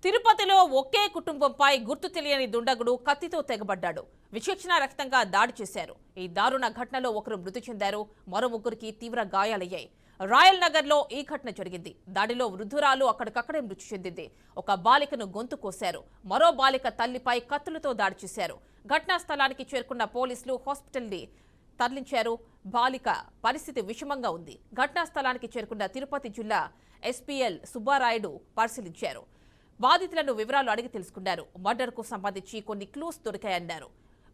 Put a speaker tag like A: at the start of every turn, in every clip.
A: తిరుపతిలో ఒకే కుటుంబంపై గుర్తు తెలియని దుండగుడు కత్తితో తెగబడ్డాడు. విచక్షణారహితంగా దాడి చేశారు. ఈ దారుణ ఘటనలో ఒకరు మృతి చెందారు, మరో ముగ్గురికి తీవ్ర గాయాలయ్యాయి. రాయల్ నగర్ లో ఈ ఘటన జరిగింది. దాడిలో వృద్ధురాలు అక్కడికక్కడే మృతి చెందింది. ఒక బాలికను గొంతు కోశారు. మరో బాలిక తల్లిపై కత్తులతో దాడి చేశారు. ఘటనా స్థలానికి చేరుకున్న పోలీసులు హాస్పిటల్ని తరలించారు. బాలిక పరిస్థితి విషమంగా ఉంది. ఘటనా స్థలానికి చేరుకున్న తిరుపతి జిల్లా ఎస్పీఎల్ సుబ్బారాయుడు పరిశీలించారు. బాధితులను వివరాలు అడిగి తెలుసుకున్నారు. మర్డర్కు సంబంధించి కొన్ని క్లూస్ దొరికాయన్నారు.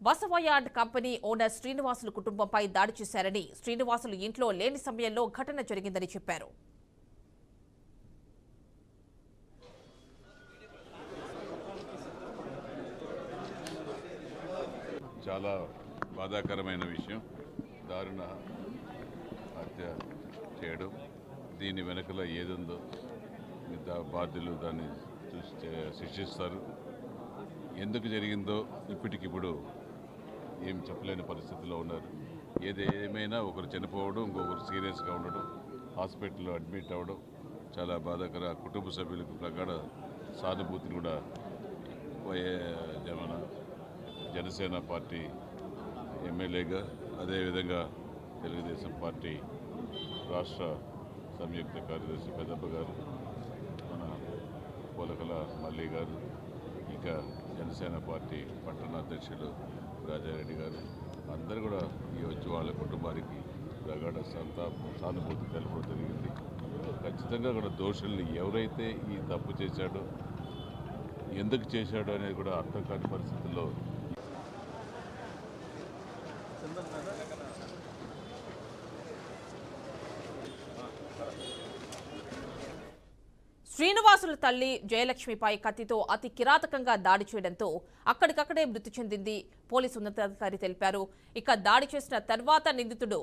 A: Basavaiah and company owner Srinivasulu కుటుంబంపై దాడి చేశారని, శ్రీనివాసులు ఇంట్లో లేని సమయంలో ఘటన జరిగిందని చెప్పారు.
B: చాలా బాధాకరమైన విషయం, దారుణ హత్య చేయడం. దీని వెనకల ఏదుందో బాధ్యులు దాన్ని శిక్షిస్తారు. ఎందుకు జరిగిందో ఇప్పటికిప్పుడు ఏం చెప్పలేని పరిస్థితిలో ఉన్నారు. ఏదేమైనా ఒకరు చనిపోవడం, ఇంకొకరు సీరియస్గా ఉండడం, హాస్పిటల్లో అడ్మిట్ అవ్వడం చాలా బాధాకర. కుటుంబ సభ్యులకు ప్రగాఢ సానుభూతిని కూడా జనసేన పార్టీ ఎమ్మెల్యేగా, అదేవిధంగా తెలుగుదేశం పార్టీ రాష్ట్ర సంయుక్త కార్యదర్శి పెద్దప్ప గారు, మన పోలకల మల్లి గారు, ఇంకా జనసేన పార్టీ పట్టణ అధ్యక్షులు రాజారెడ్డి గారు అందరూ కూడా ఈ వచ్చి వాళ్ళ కుటుంబానికి ప్రగాఢ సానుభూతి తెలపడం జరిగింది. ఖచ్చితంగా కూడా దోషుల్ని ఎవరైతే ఈ తప్పు చేశాడో, ఎందుకు చేశాడో అనేది కూడా అర్థం కాని పరిస్థితుల్లో
A: శ్రీనివాసుల తల్లి జయలక్ష్మిపై కత్తితో అతి కిరాతకంగా దాడి చేయడంతో అక్కడికక్కడే మృతి చెందింది పోలీసు ఉన్నతాధికారి తెలిపారు. ఇక దాడి చేసిన తర్వాత నిందితుడు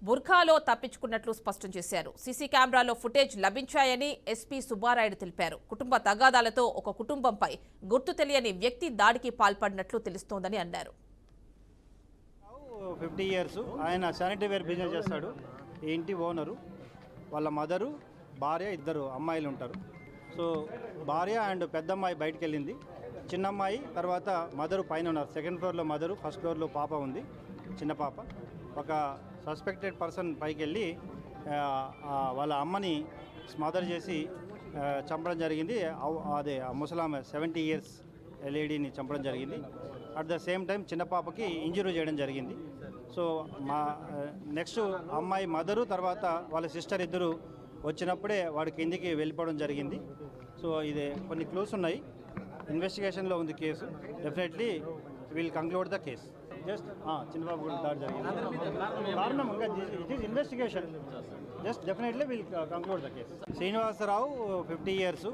A: బుర్ఖాలో తప్పించుకున్నట్లు స్పష్టం చేశారు. సీసీ కెమెరాలో ఫుటేజ్ లభించాయని ఎస్పీ సుబ్బారాయుడు తెలిపారు. కుటుంబ తగాదాలతో ఒక కుటుంబంపై గుర్తు తెలియని వ్యక్తి దాడికి పాల్పడినట్లు తెలుస్తోందని అన్నారు.
C: 50 years ఆయన శానిటరీ వేర్ బిజినెస్ చేస్తాడు. ఈ ఇంటి ఓనరు, వాళ్ళ మదరు, భార్య, ఇద్దరు అమ్మాయిలు ఉంటారు. సో భార్య అండ్ పెద్దమ్మాయి బయటకు వెళ్ళింది. చిన్నమ్మాయి తర్వాత మదరు పైన ఉన్నారు. సెకండ్ ఫ్లోర్లో మదరు, ఫస్ట్ ఫ్లోర్లో పాప ఉంది, చిన్న పాప. ఒక సస్పెక్టెడ్ పర్సన్ పైకి వెళ్ళి వాళ్ళ అమ్మని స్మదర్ చేసి చంపడం జరిగింది. అదే ముసలామె 70 years లేడీని చంపడం జరిగింది. అట్ ద సేమ్ టైం చిన్న పాపకి ఇంజరీ చేయడం జరిగింది. సో నెక్స్ట్ అమ్మాయి మదరు తర్వాత వాళ్ళ సిస్టర్ ఇద్దరు వచ్చినప్పుడే వాడి కిందికి వెళ్ళిపోవడం జరిగింది. సో ఇది కొన్ని క్లూస్ ఉన్నాయి. ఇన్వెస్టిగేషన్లో ఉంది case. Definitely will conclude the case. Just Chinnababu కూడా దాడి జరిగింది. కారణం ఇంకా it is investigation. Just definitely will conclude the case. Srinivasarao 50 years.